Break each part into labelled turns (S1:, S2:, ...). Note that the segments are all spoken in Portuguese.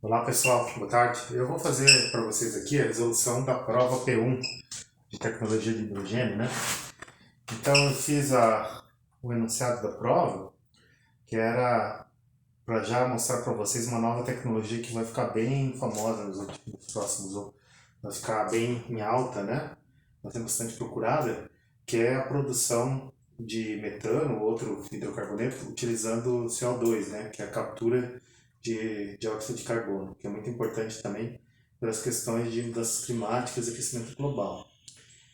S1: Olá pessoal, boa tarde. Eu vou fazer para vocês aqui a resolução da prova P1 de tecnologia de hidrogênio, né? Então eu fiz o enunciado da prova, que era para já mostrar para vocês uma nova tecnologia que vai ficar bem famosa nos próximos anos, vai ficar bem em alta, né? Vai ser bastante procurada, que é a produção de metano ou outro hidrocarboneto utilizando CO2, né? Que é a captura de dióxido de carbono, que é muito importante também pelas questões de mudanças climáticas e aquecimento global.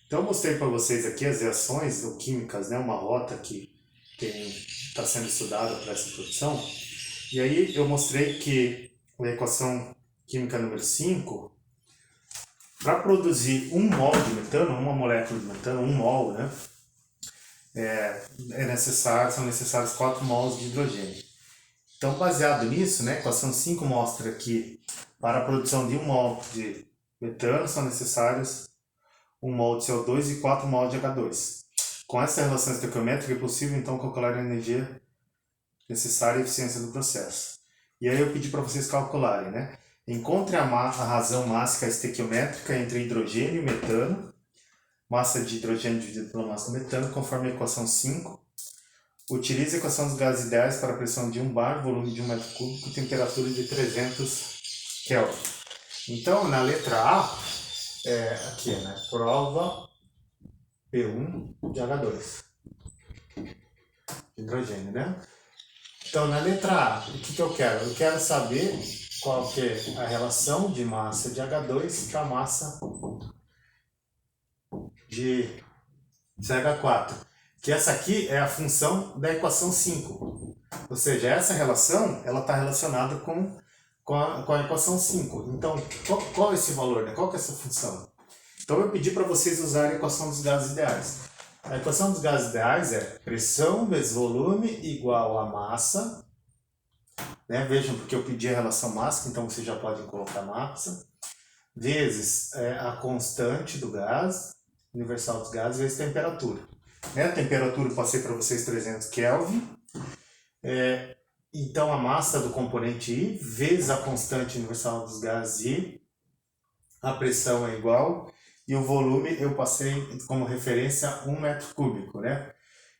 S1: Então eu mostrei para vocês aqui as reações químicas, né? Uma rota que está sendo estudada para essa produção. E aí eu mostrei que a equação química número 5, para produzir 1 mol de metano, uma molécula de metano, 1 mol, né? São necessários 4 mols de hidrogênio. Então, baseado nisso, né, a equação 5 mostra que para a produção de 1 mol de metano são necessários 1 mol de CO2 e 4 mol de H2. Com essa relação estequiométrica é possível então calcular a energia necessária e a eficiência do processo. E aí eu pedi para vocês calcularem, né? Encontre a razão mássica estequiométrica entre hidrogênio e metano, massa de hidrogênio dividida pela massa do metano, conforme a equação 5. Utilize a equação dos gases ideais para a pressão de 1 bar, volume de 1 metro cúbico, temperatura de 300 Kelvin. Então, na letra A, aqui, né? Prova P1 de H2, hidrogênio, né? Então, na letra A, o que eu quero? Eu quero saber qual que é a relação de massa de H2 para a massa de CH4. Que essa aqui é a função da equação 5. Ou seja, essa relação está relacionada com a equação 5. Então, qual é esse valor? Né? Qual que é essa função? Então, eu pedi para vocês usarem a equação dos gases ideais. A equação dos gases ideais é pressão vezes volume igual a massa. Né? Vejam, porque eu pedi a relação mássica, então vocês já podem colocar massa. Vezes a constante do gás, universal dos gases, vezes temperatura. Né? A temperatura eu passei para vocês 300 Kelvin. Então a massa do componente I vezes a constante universal dos gases I, a pressão é igual, e o volume eu passei como referência 1 metro cúbico, né?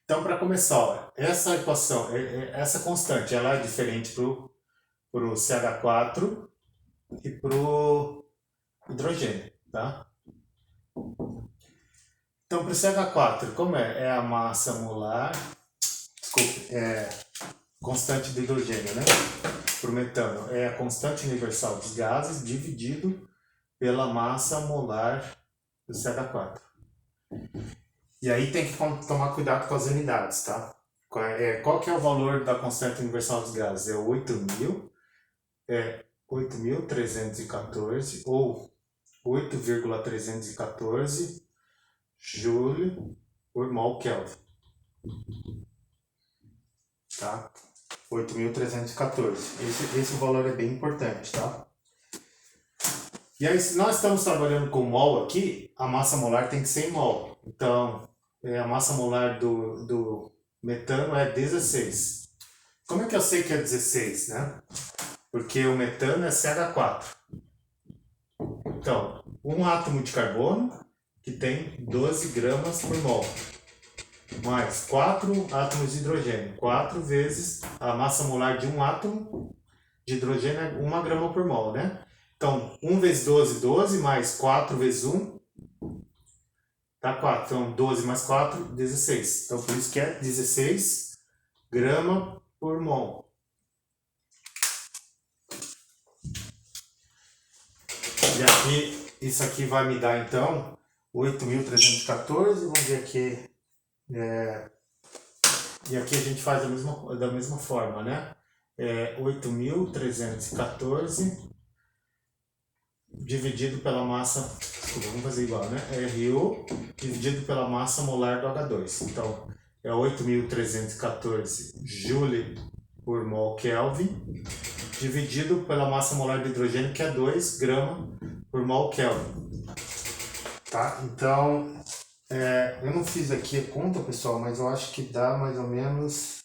S1: Então, para começar, ó, essa equação, essa constante, ela é diferente para o CH4 e para o hidrogênio, tá? Então, para o CH4, como é a massa molar, desculpe, constante do hidrogênio, né? Para o metano, é a constante universal dos gases dividido pela massa molar do CH4. E aí tem que tomar cuidado com as unidades, tá? Qual que é o valor da constante universal dos gases? É 8.314 ou 8,314 Joule por mol Kelvin. Tá? 8.314. Esse valor é bem importante, tá? E aí, se nós estamos trabalhando com mol aqui, a massa molar tem que ser em mol. Então, a massa molar do metano é 16. Como é que eu sei que é 16, né? Porque o metano é CH4. Então, um átomo de carbono que tem 12 gramas por mol, mais 4 átomos de hidrogênio. 4 vezes a massa molar de um átomo de hidrogênio é 1 grama por mol, né? Então, 1 vezes 12, 12, mais 4 vezes 1, dá 4. Então, 12 mais 4, 16. Então, por isso que é 16 grama por mol. E aqui, isso aqui vai me dar, então, 8.314. Vamos ver aqui. E aqui a gente faz da mesma forma, né? 8.314 dividido pela massa, desculpa, vamos fazer igual, né? RU dividido pela massa molar do H2. Então, é 8.314 Joule por mol Kelvin, dividido pela massa molar de hidrogênio, que é 2 gramas por mol Kelvin. Tá? Então, eu não fiz aqui a conta, pessoal, mas eu acho que dá mais ou menos...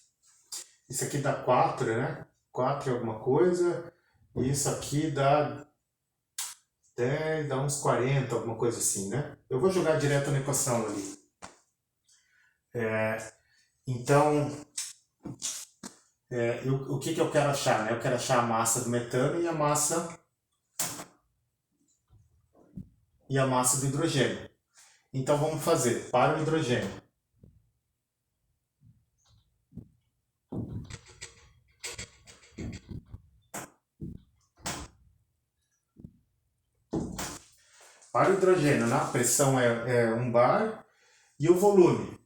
S1: Isso aqui dá 4, né? 4 e alguma coisa. Isso aqui dá 10, dá uns 40, alguma coisa assim, né? Eu vou jogar direto na equação ali. Então, o que eu quero achar, né? Eu quero achar a massa do metano e a massa do hidrogênio. Então vamos fazer para o hidrogênio. Para o hidrogênio, né? A pressão é 1 bar e o volume.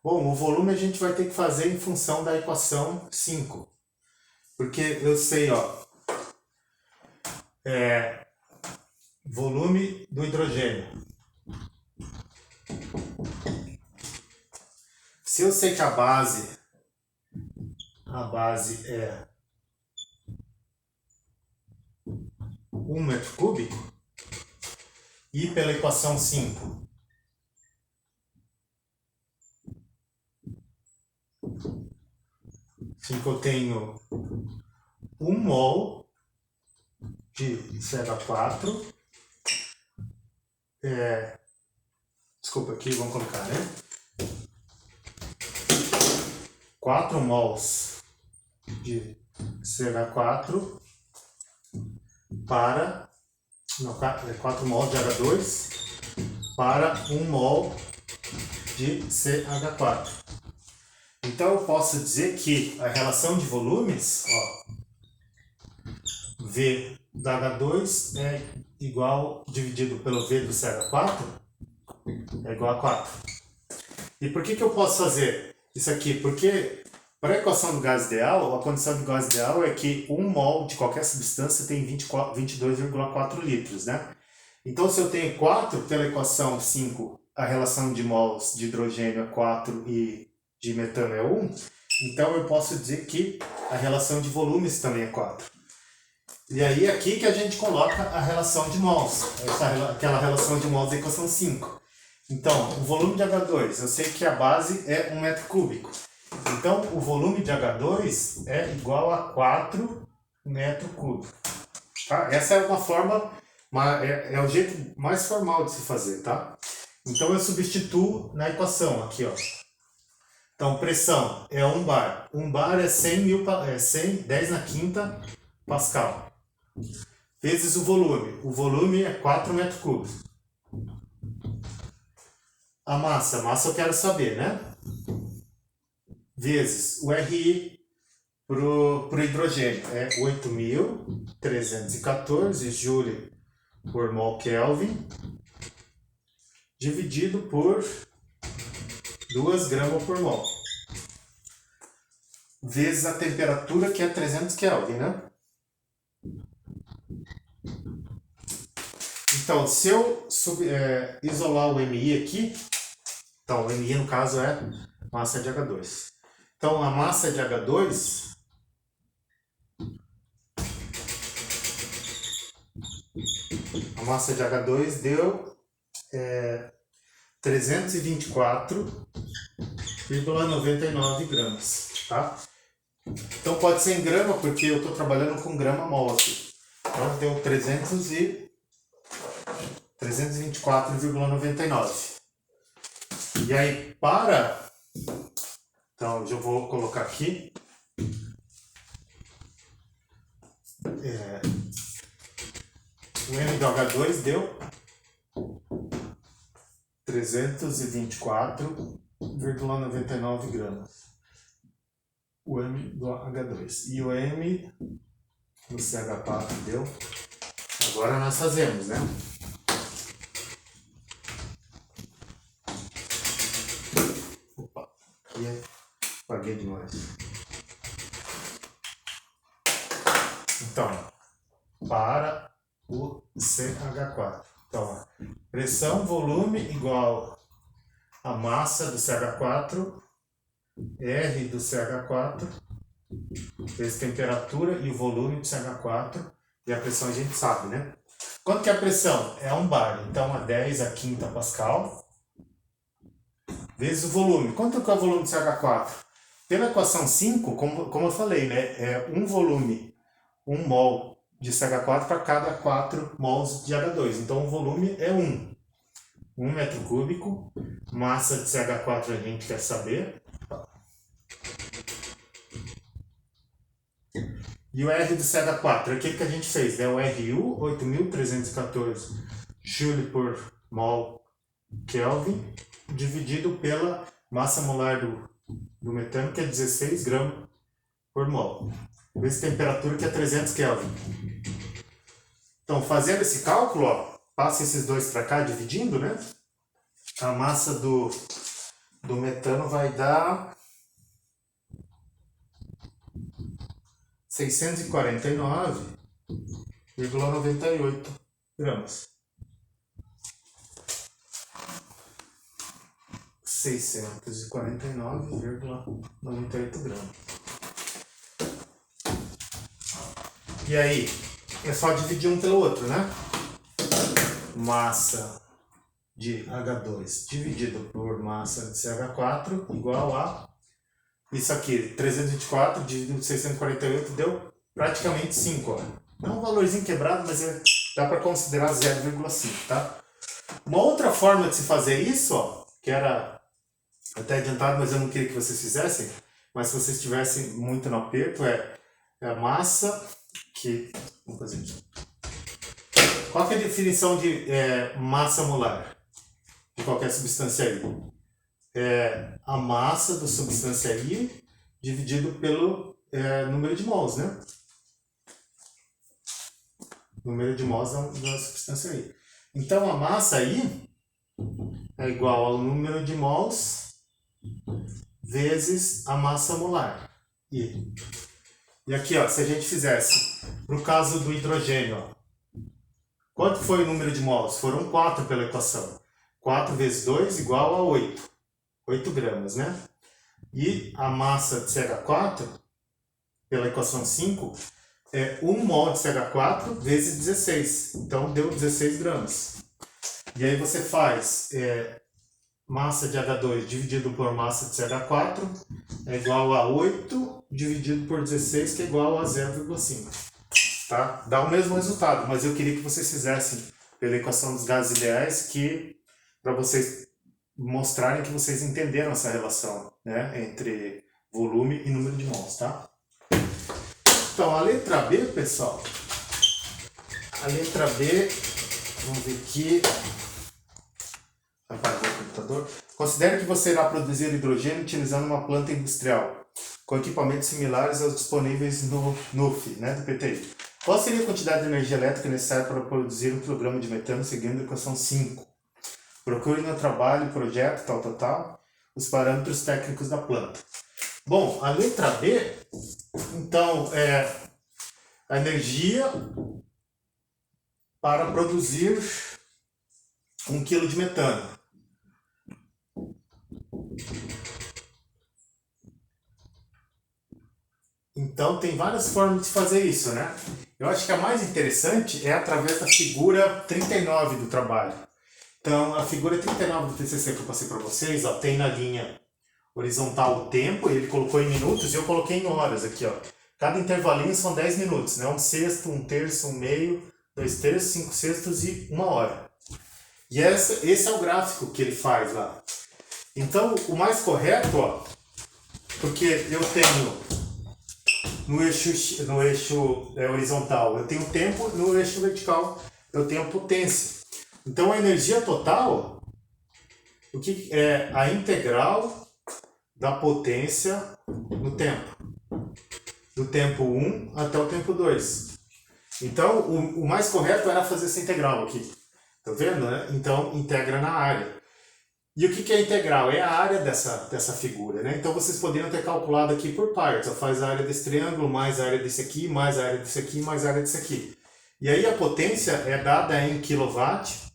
S1: Bom, o volume a gente vai ter que fazer em função da equação 5. Porque eu sei, ó, volume do hidrogênio. Se eu sei que a base é 1 metro cúbico, e pela equação 5, eu tenho 1 mol de CH4, desculpa aqui, vamos colocar, né? 4 mols de CH4 para, não, 4 mols de H2 para 1 mol de CH4. Então eu posso dizer que a relação de volumes, ó, V da H2 é igual, dividido pelo V do CH4, é igual a 4. E por que eu posso fazer isso aqui? Porque para a equação do gás ideal, a condição do gás ideal é que 1 mol de qualquer substância tem 22,4 litros, né? Então se eu tenho 4 pela equação 5, a relação de mols de hidrogênio é 4 e de metano é 1, então eu posso dizer que a relação de volumes também é 4. E aí é aqui que a gente coloca a relação de mols, aquela relação de mols da equação 5. Então, o volume de H2, eu sei que a base é 1 metro cúbico. Então, o volume de H2 é igual a 4 metros cúbicos. Tá? Essa é uma forma, é o jeito mais formal de se fazer, tá? Então, eu substituo na equação aqui, ó. Então, pressão é 1 bar. 1 bar é 10 na quinta pascal. Vezes o volume. O volume é 4 metros cúbicos. A massa eu quero saber, né? Vezes o RI pro hidrogênio é 8.314 joule por mol Kelvin, dividido por 2 gramas por mol. Vezes a temperatura, que é 300 Kelvin, né? Então, se eu isolar o MI aqui, então o MI no caso é massa de H2. Então a massa de H2 deu 324,99 gramas, tá? Então pode ser em grama, porque eu estou trabalhando com grama mol aqui. Então deu 324,99. E aí então eu vou colocar aqui o M do H2 deu 324,99 gramas. O M do H2. E o M no CH4 deu. Agora nós fazemos, né? Opa, aqui apaguei demais. Então, para o CH4. Então, pressão, volume igual a massa do CH4, R do CH4, vezes temperatura e o volume do CH4, e a pressão a gente sabe, né? Quanto que é a pressão? É 1 bar, então é 10 a quinta pascal, vezes o volume. Quanto que é o volume do CH4? Pela equação 5, como eu falei, né? É um volume, 1 mol de CH4 para cada 4 mols de H2. Então o volume é 1. 1 metro cúbico. Massa de CH4 a gente quer saber. E o R do CH4 é aquele que a gente fez, né? O RU, 8.314 Joule por mol Kelvin, dividido pela massa molar do metano, que é 16 gramas por mol. Vezes temperatura, que é 300 Kelvin. Então, fazendo esse cálculo, ó, passa esses dois para cá, dividindo, né? A massa do metano vai dar 649,98 gramas. 649,98 gramas. E aí, é só dividir um pelo outro, né? Massa de H2 dividido por massa de CH4 igual a... Isso aqui, 324 dividido por 648 deu praticamente 5, ó. É um valorzinho quebrado, mas dá para considerar 0,5, tá? Uma outra forma de se fazer isso, ó, que era até adiantado, mas eu não queria que vocês fizessem, mas se vocês estivessem muito no aperto, é a massa que... Vamos fazer aqui. Qual que é a definição de massa molar de qualquer substância I? É a massa da substância I dividido pelo número de mols, né? Número de mols da substância I. Então a massa I é igual ao número de mols vezes a massa molar I. E aqui, ó, se a gente fizesse, no caso do hidrogênio, ó, quanto foi o número de mols? Foram 4 pela equação. 4 vezes 2 igual a 8. 8 gramas, né? E a massa de CH4, pela equação 5, é 1 mol de CH4 vezes 16. Então, deu 16 gramas. E aí você faz massa de H2 dividido por massa de CH4 é igual a 8 dividido por 16, que é igual a 0,5. Tá? Dá o mesmo resultado, mas eu queria que vocês fizessem pela equação dos gases ideais, para vocês mostrarem que vocês entenderam essa relação, né, entre volume e número de mols, tá? Então, a letra B, pessoal, a letra B, vamos ver aqui, apagar o computador. Considere que você irá produzir hidrogênio utilizando uma planta industrial, com equipamentos similares aos disponíveis no NUF, né, do PTI. Qual seria a quantidade de energia elétrica necessária para produzir 1 kg de metano seguindo a equação 5? Procure no trabalho, projeto, tal, os parâmetros técnicos da planta. Bom, a letra B, então, é a energia para produzir 1 kg de metano. Então, tem várias formas de fazer isso, né? Eu acho que a mais interessante é através da figura 39 do trabalho. Então, a figura 39 do TCC que eu passei para vocês, ó, tem na linha horizontal o tempo, ele colocou em minutos e eu coloquei em horas aqui, ó. Cada intervalinho são 10 minutos, né? 1/6, 1/3, 1/2, 2/3, 5/6 e 1 hora. E esse é o gráfico que ele faz lá. Então, o mais correto, ó, porque eu tenho no eixo horizontal, eu tenho tempo, no eixo vertical eu tenho potência. Então, a energia total, o que é a integral da potência no tempo. Do tempo 1 até o tempo 2. Então, o mais correto era fazer essa integral aqui. Tá vendo, né? Então, integra na área. E o que é integral? É a área dessa figura, né? Então, vocês poderiam ter calculado aqui por partes. Só faz a área desse triângulo, mais a área desse aqui, mais a área desse aqui, mais a área desse aqui. E aí, a potência é dada em kW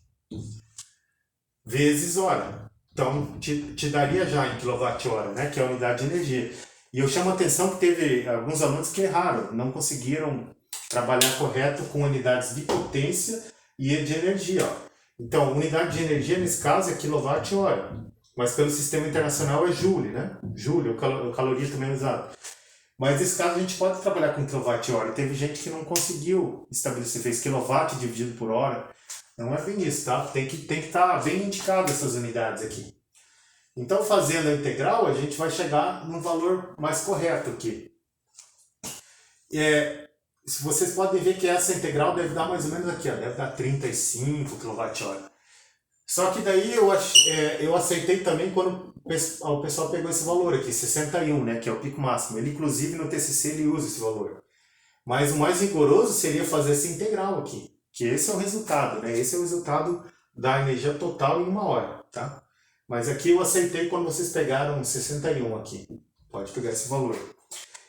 S1: vezes hora. Então, te daria já em kWh, né? Que é a unidade de energia. E eu chamo a atenção que teve alguns alunos que erraram, não conseguiram trabalhar correto com unidades de potência e de energia. Ó. Então, unidade de energia, nesse caso, é kWh, mas pelo sistema internacional é Joule, né? Joule, o caloria também é usado. Mas nesse caso a gente pode trabalhar com kWh. Teve gente que não conseguiu estabelecer, fez quilowatt dividido por hora. Não é bem isso, tá? Tem que estar bem indicado essas unidades aqui. Então, fazendo a integral, a gente vai chegar num valor mais correto aqui. Se vocês podem ver que essa integral deve dar mais ou menos aqui, ó, deve dar 35 kWh. Só que daí eu aceitei também quando o pessoal pegou esse valor aqui, 61, né, que é o pico máximo. Ele, inclusive, no TCC ele usa esse valor. Mas o mais rigoroso seria fazer essa integral aqui, que esse é o resultado, né? Esse é o resultado da energia total em 1 hora, tá? Mas aqui eu aceitei quando vocês pegaram 61 aqui. Pode pegar esse valor.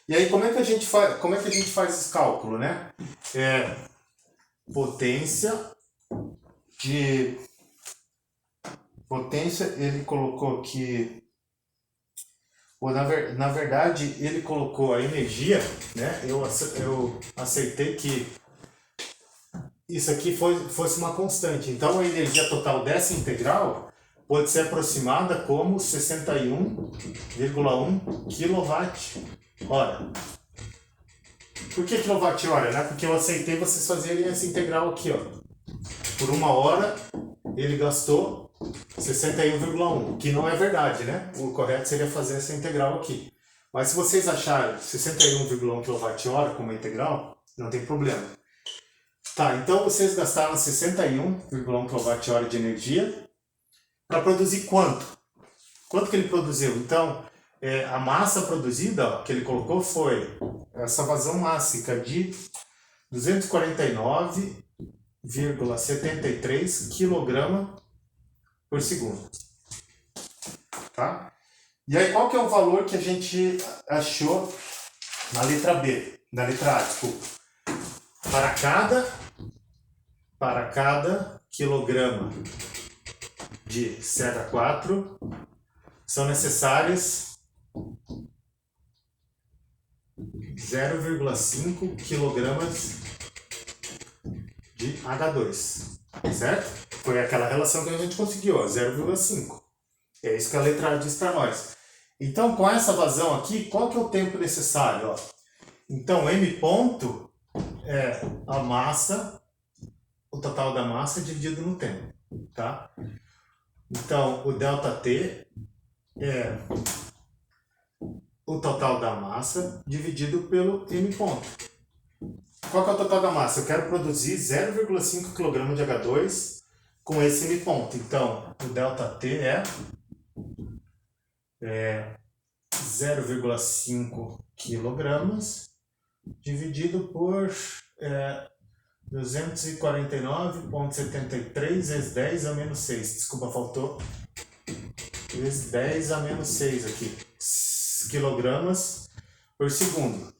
S1: E aí, como é que a gente faz esse cálculo, né? Potência, ele colocou aqui, ou na verdade, ele colocou a energia, né? Eu aceitei que isso aqui fosse uma constante. Então, a energia total dessa integral pode ser aproximada como 61,1 kWh. Por que kWh, né? Porque eu aceitei vocês fazerem essa integral aqui, ó. Por 1 hora, ele gastou 61,1, que não é verdade, né? O correto seria fazer essa integral aqui. Mas se vocês acharem 61,1 kWh como integral, não tem problema. Tá, então vocês gastaram 61,1 kWh de energia para produzir quanto? Quanto que ele produziu? Então, a massa produzida, ó, que ele colocou foi essa vazão mássica de 249,73 kg por segundo. Tá? E aí, qual que é o valor que a gente achou na letra B? Na letra A, desculpa. Para cada quilograma de CH4 são necessários 0,5 kg de H2, certo? Foi aquela relação que a gente conseguiu, 0,5. É isso que a letra A diz para nós. Então, com essa vazão aqui, qual que é o tempo necessário? Ó? Então, M ponto é a massa, o total da massa dividido no tempo, tá? Então, o ΔT é o total da massa dividido pelo M ponto. Qual que é o total da massa? Eu quero produzir 0,5 kg de H2 com esse M ponto. Então, o ΔT é 0,5 kg dividido por 249,73 vezes 10 a menos 6. Desculpa, faltou vezes 10 a menos 6 aqui. Quilogramas por segundo.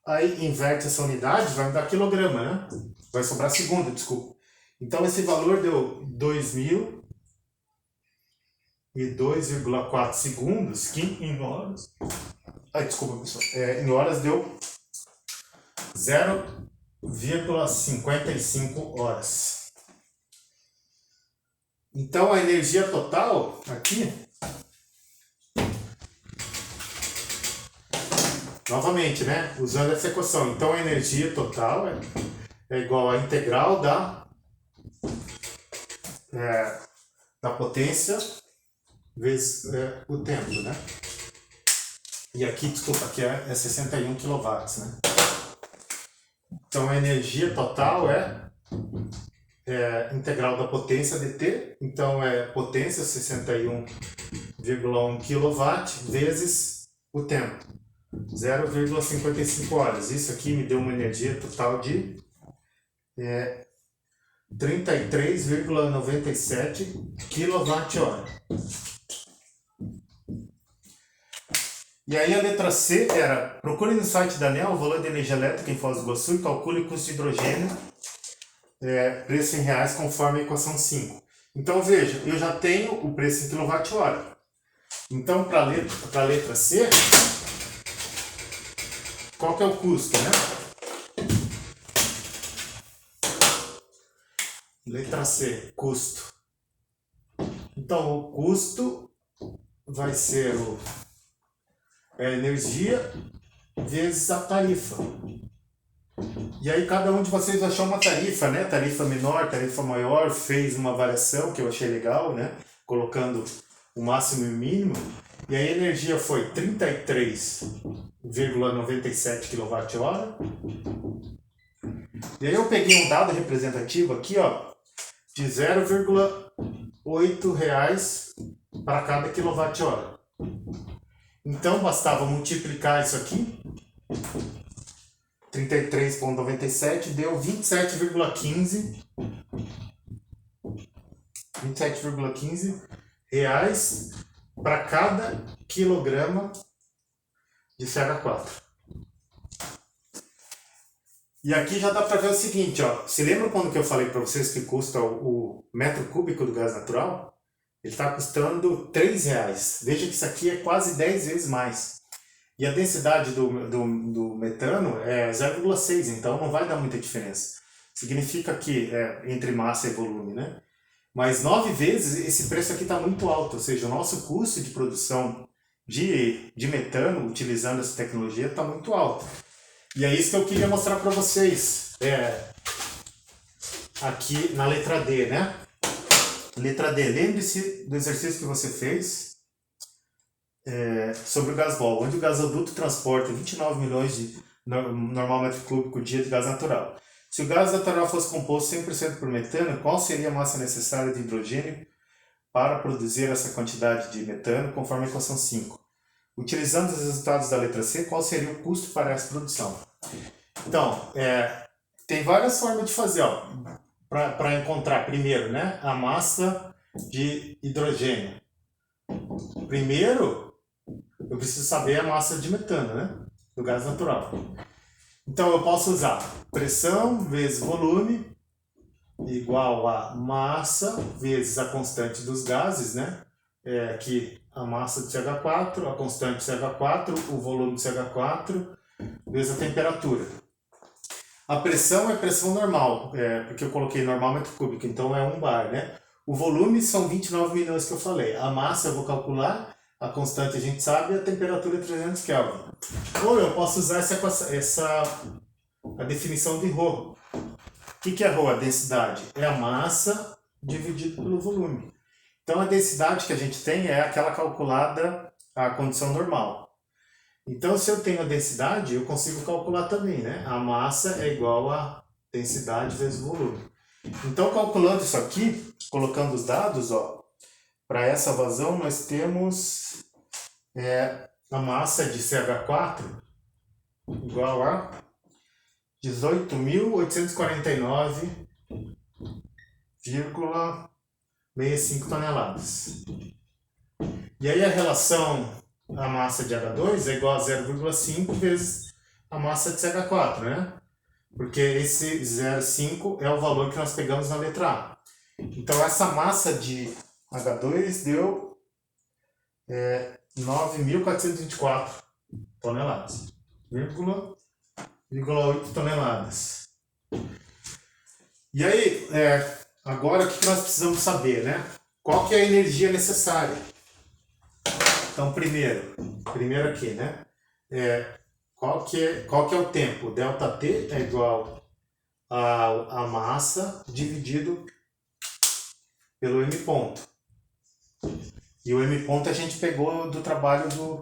S1: Aí inverte essa unidade, vai me dar quilograma, né? Vai sobrar segundo, desculpa. Então esse valor deu 2002,4 segundos, que em horas... Ai, desculpa, pessoal. Em horas deu 0,55 horas. Então a energia total aqui, novamente, né, usando essa equação, então a energia total é igual à integral da potência vezes o tempo, né? E aqui, desculpa, aqui é 61 kW, né? Então a energia total é integral da potência dt, então é potência 61,1 kW vezes o tempo, 0,55 horas. Isso aqui me deu uma energia total de 33,97 kWh. E aí a letra C era: procure no site da ANEEL o valor de energia elétrica em Foz do Iguaçu e calcule o custo de hidrogênio, preço em reais, conforme a equação 5. Então veja, eu já tenho o preço em kWh. Então para a letra C, qual que é o custo, né? Letra C, custo. Então o custo vai ser a energia vezes a tarifa. E aí cada um de vocês achou uma tarifa, né? Tarifa menor, tarifa maior, fez uma variação que eu achei legal, né? Colocando o máximo e o mínimo. E aí a energia foi 33,97 kWh. E aí eu peguei um dado representativo aqui, ó, de 0,8 reais para cada quilowatt-hora. Então bastava multiplicar isso aqui, 33,97 deu 27,15 reais para cada quilograma de CH4. E aqui já dá para ver o seguinte, ó. Se lembra quando que eu falei para vocês que custa o metro cúbico do gás natural? Ele está custando R$3. Veja que isso aqui é quase 10 vezes mais. E a densidade do metano é 0,6, então não vai dar muita diferença. Significa que é entre massa e volume, né? Mas 9 vezes esse preço aqui está muito alto, ou seja, o nosso custo de produção de metano, utilizando essa tecnologia, está muito alto. E é isso que eu queria mostrar para vocês, aqui na letra D, né? Letra D, lembre-se do exercício que você fez sobre o gasbol, onde o gasoduto transporta 29 milhões de normal metro cúbico dia de gás natural. Se o gás natural fosse composto 100% por metano, qual seria a massa necessária de hidrogênio para produzir essa quantidade de metano, conforme a equação 5? Utilizando os resultados da letra C, qual seria o custo para essa produção? Então, tem várias formas de fazer, ó, para encontrar primeiro, né, a massa de hidrogênio. Primeiro, eu preciso saber a massa de metano, né, do gás natural. Então eu posso usar pressão vezes volume igual a massa vezes a constante dos gases, né? Aqui a massa de CH4, a constante de CH4, o volume de CH4 vezes a temperatura. A pressão é pressão normal, porque eu coloquei normal metro cúbico, então é 1 bar, né? O volume são 29 milhões que eu falei. A massa eu vou calcular, a constante a gente sabe, e a temperatura é 300 Kelvin. Ou eu posso usar a definição de ρ. O que é ρ? A densidade? É a massa dividido pelo volume. Então a densidade que a gente tem é aquela calculada a condição normal. Então se eu tenho a densidade, eu consigo calcular também, né? A massa é igual a densidade vezes volume. Então calculando isso aqui, colocando os dados, ó, para essa vazão nós temos a massa de CH4 igual a 18.849,65 toneladas. E aí a relação a massa de H2 é igual a 0,5 vezes a massa de CH4, né? Porque esse 0,5 é o valor que nós pegamos na letra A. Então essa massa de H2 deu 9.424 toneladas, 0,8 toneladas. E aí, agora o que nós precisamos saber, né? Qual que é a energia necessária? Então, primeiro aqui, né? Qual que é o tempo? ΔT é igual a massa dividido pelo M ponto. E o M ponto a gente pegou do trabalho do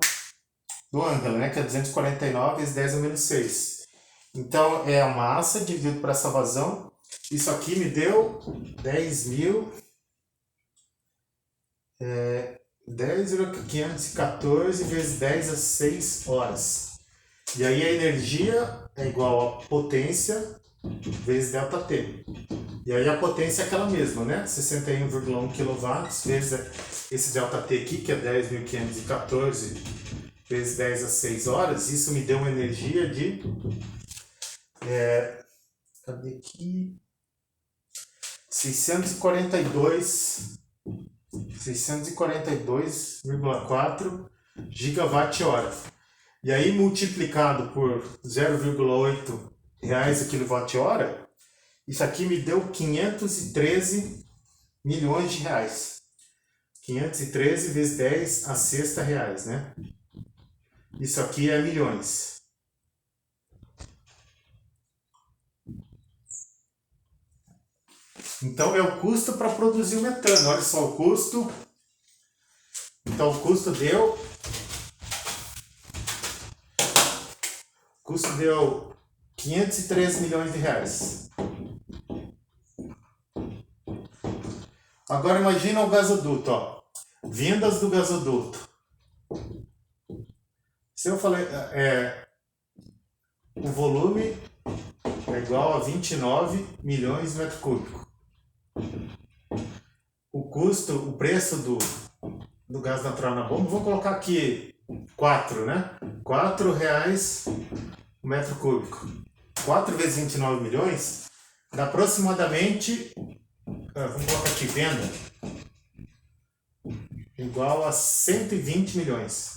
S1: ângulo, né? Que é 249 vezes 10 a menos 6. Então, é a massa dividido por essa vazão. Isso aqui me deu 10.514 vezes 10 a 6 horas. E aí a energia é igual a potência vezes ΔT. E aí a potência é aquela mesma, né? 61,1 kW vezes esse ΔT aqui, que é 10.514 vezes 10 a 6 horas. Isso me deu uma energia de... cadê aqui? 642,4 gigawatt-hora. E aí multiplicado por 0,8 reais a quilowatt-hora, isso aqui me deu 513 milhões de reais. 513 vezes 10 a sexta reais, né? Isso aqui é milhões. Então é o custo para produzir o metano. Olha só o custo. Então o custo deu 513 milhões de reais. Agora imagina o gasoduto, ó. Vendas do gasoduto. Se eu falei, o volume é igual a 29 milhões de metros cúbicos. O custo, o preço do gás natural na bomba, vou colocar aqui 4, né? R$4 o metro cúbico. 4 vezes 29 milhões dá aproximadamente, vamos colocar aqui, venda, igual a 120 milhões.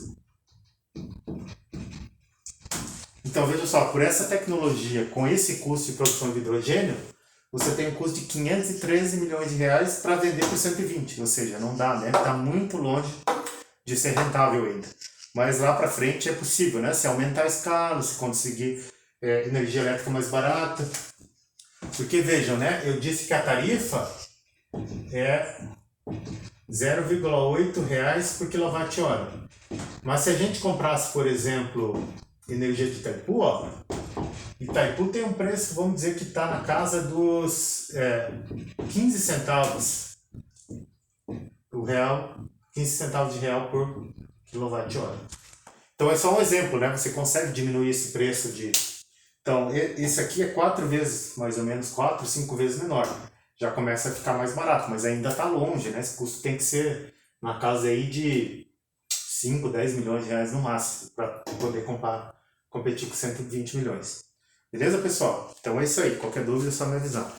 S1: Então veja só, por essa tecnologia, com esse custo de produção de hidrogênio, você tem um custo de 513 milhões de reais para vender por 120, ou seja, não dá, né? Está muito longe de ser rentável ainda. Mas lá para frente é possível, né? Se aumentar a escala, se conseguir energia elétrica mais barata. Porque vejam, né? Eu disse que a tarifa é R$0,8 por quilowatt-hora. Mas se a gente comprasse, por exemplo, energia de Itaipu, ó, Itaipu tem um preço, vamos dizer que está na casa dos 15 centavos o real, 15 centavos de real por quilowatt-hora. Então é só um exemplo, né? Você consegue diminuir esse preço de... Então, esse aqui é 4 vezes, mais ou menos 4, 5 vezes menor. Já começa a ficar mais barato, mas ainda está longe, né? Esse custo tem que ser na casa aí de 5, 10 milhões de reais no máximo, para poder competir com 120 milhões. Beleza, pessoal? Então é isso aí. Qualquer dúvida é só me avisar.